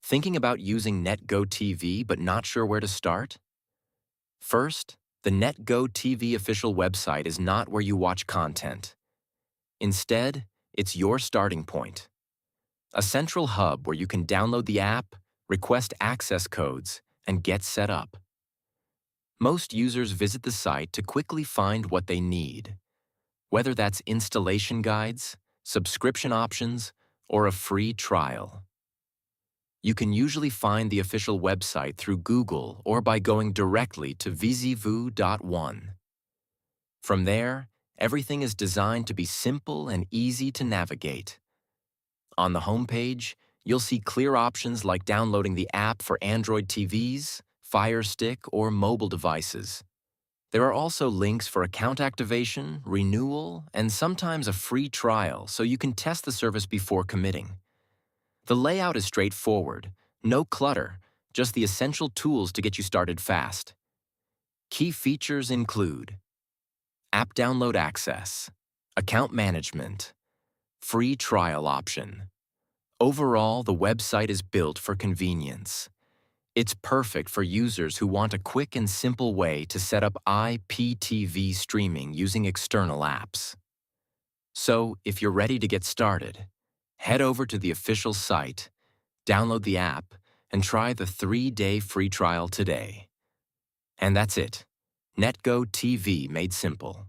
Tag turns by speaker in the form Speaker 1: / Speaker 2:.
Speaker 1: Thinking about using NetGo TV but not sure where to start? First, the NetGo TV official website is not where you watch content. Instead, it's your starting point. A central hub where you can download the app, request access codes, and get set up. Most users visit the site to quickly find what they need, whether that's installation guides, subscription options, or a free trial. You can usually find the official website through Google or by going directly to visivu.one. From there, everything is designed to be simple and easy to navigate. On the homepage, you'll see clear options like downloading the app for Android TVs, Fire Stick, or mobile devices. There are also links for account activation, renewal, and sometimes a free trial so you can test the service before committing. The layout is straightforward, no clutter, just the essential tools to get you started fast. Key features include app download access, account management, free trial option. Overall, the website is built for convenience. It's perfect for users who want a quick and simple way to set up IPTV streaming using external apps. So, if you're ready to get started, head over to the official site, download the app, and try the 3-day free trial today. And that's it. NetGo TV made simple.